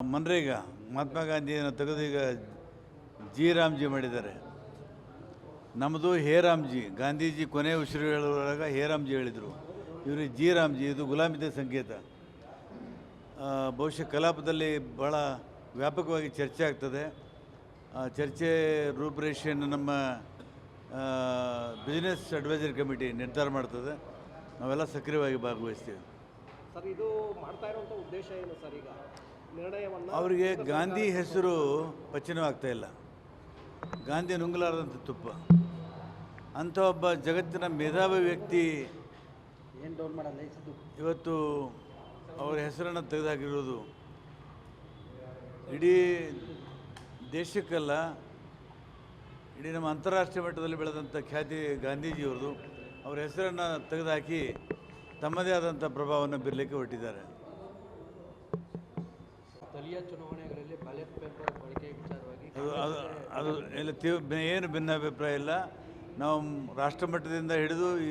ಮನ್ರೇಗಾ ಮಹಾತ್ಮ ಗಾಂಧಿಯನ್ನು ತೆಗೆದು ಈಗ ಜಿ ರಾಮ್ಜಿ ಮಾಡಿದ್ದಾರೆ. ನಮ್ಮದು ಹೇ ರಾಮ್ಜಿ. ಗಾಂಧೀಜಿ ಕೊನೆ ಉಸಿರು ಹೇಳುವಾಗ ಹೇ ರಾಮ್ಜಿ ಹೇಳಿದರು. ಇವರು ಜಿ ರಾಮ್ಜಿ. ಇದು ಗುಲಾಮಿದ ಸಂಕೇತ. ಬಹುಶಃ ಕಲಾಪದಲ್ಲಿ ಭಾಳ ವ್ಯಾಪಕವಾಗಿ ಚರ್ಚೆ ಆಗ್ತದೆ. ಚರ್ಚೆ ರೂಪುರೇಷೆಯನ್ನು ನಮ್ಮ ಬಿಸ್ನೆಸ್ ಅಡ್ವೈಸರಿ ಕಮಿಟಿ ನಿರ್ಧಾರ ಮಾಡ್ತದೆ. ನಾವೆಲ್ಲ ಸಕ್ರಿಯವಾಗಿ ಭಾಗವಹಿಸ್ತೀವಿ. ಸರ್, ಇದು ಮಾಡ್ತಾ ಇರುವಂಥ ಉದ್ದೇಶ ಏನು ಸರ್? ಈಗ ನಿರ್ಣಯವನ್ನು ಅವರಿಗೆ ಗಾಂಧಿ ಹೆಸರು ಪಚನವಾಗ್ತಾ ಇಲ್ಲ. ಗಾಂಧಿ ನುಂಗಲಾರದಂಥ ತುಪ್ಪ. ಅಂಥ ಒಬ್ಬ ಜಗತ್ತಿನ ಮೇಧಾವಿ ವ್ಯಕ್ತಿ ಇವತ್ತು ಅವರ ಹೆಸರನ್ನು ತೆಗೆದುಹಾಕಿರೋದು ಇಡೀ ದೇಶಕ್ಕಲ್ಲ, ಇಡೀ ನಮ್ಮ ಅಂತಾರಾಷ್ಟ್ರೀಯ ಮಟ್ಟದಲ್ಲಿ ಬೆಳೆದಂಥ ಖ್ಯಾತಿ ಗಾಂಧೀಜಿಯವ್ರದ್ದು. ಅವರ ಹೆಸರನ್ನು ತೆಗೆದುಹಾಕಿ ತಮ್ಮದೇ ಆದಂಥ ಪ್ರಭಾವವನ್ನು ಬೀರಲಿಕ್ಕೆ ಹೊರಟಿದ್ದಾರೆ. ಸ್ಥಳೀಯ ಚುನಾವಣೆಗಳಲ್ಲಿ ಬ್ಯಾಲೆಟ್ ಪೇಪರ್ ಬಳಕೆ ವಿಚಾರವಾಗಿ ಅದು ಎಲ್ಲ ಏನು ಭಿನ್ನಾಭಿಪ್ರಾಯ ಇಲ್ಲ. ನಾವು ರಾಷ್ಟ್ರ ಮಟ್ಟದಿಂದ ಹಿಡಿದು ಈ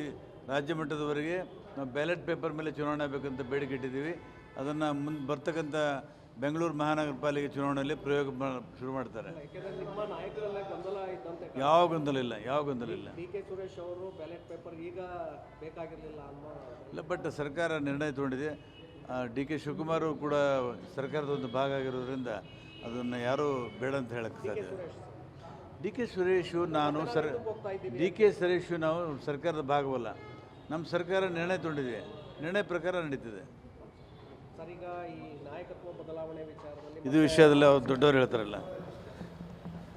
ರಾಜ್ಯ ಮಟ್ಟದವರೆಗೆ ನಾವು ಬ್ಯಾಲೆಟ್ ಪೇಪರ್ ಮೇಲೆ ಚುನಾವಣೆ ಆಗಬೇಕಂತ ಬೇಡಿಕೆ ಇಟ್ಟಿದ್ದೀವಿ. ಅದನ್ನು ಮುಂದೆ ಬರ್ತಕ್ಕಂಥ ಬೆಂಗಳೂರು ಮಹಾನಗರ ಪಾಲಿಕೆ ಚುನಾವಣೆಯಲ್ಲಿ ಪ್ರಯೋಗ ಶುರು ಮಾಡ್ತಾರೆ. ನಿಮ್ಮ ನಾಯಕರಲ್ಲೇ ಗೊಂದಲ ಇದ್ದಂತೆ ಯಾವ ಗೊಂದಲ ಇಲ್ಲ. ಡಿ ಕೆ ಸುರೇಶ್ ಅವರು ಬ್ಯಾಲೆಟ್ ಪೇಪರ್ ಈಗ ಬೇಕಾಗಿರಲಿಲ್ಲ ಅನ್ನೋ ಇಲ್ಲ. ಬಟ್ ಸರ್ಕಾರ ನಿರ್ಣಯ ತೊಗೊಂಡಿದೆ. ಡಿ ಕೆ ಶಿವಕುಮಾರ್ ಕೂಡ ಸರ್ಕಾರದ ಒಂದು ಭಾಗ ಆಗಿರೋದ್ರಿಂದ ಅದನ್ನು ಯಾರೂ ಬೇಡ ಅಂತ ಹೇಳಕ್ಕೆ ಸಾಧ್ಯ. ಡಿ ಕೆ ಸುರೇಶು ನಾವು ಸರ್ಕಾರದ ಭಾಗವಲ್ಲ. ನಮ್ಮ ಸರ್ಕಾರ ನಿರ್ಣಯ ತೊಗೊಂಡಿದೆ. ನಿರ್ಣಯ ಪ್ರಕಾರ ನಡೀತಿದೆ. ಸರ್, ಈಗ ಈ ನಾಯಕತ್ವ ಬದಲಾವಣೆ ವಿಚಾರದಲ್ಲಿ ಇದು ವಿಷಯದಲ್ಲಿ ಅವ್ರು ದೊಡ್ಡವರು ಹೇಳ್ತಾರಲ್ಲ.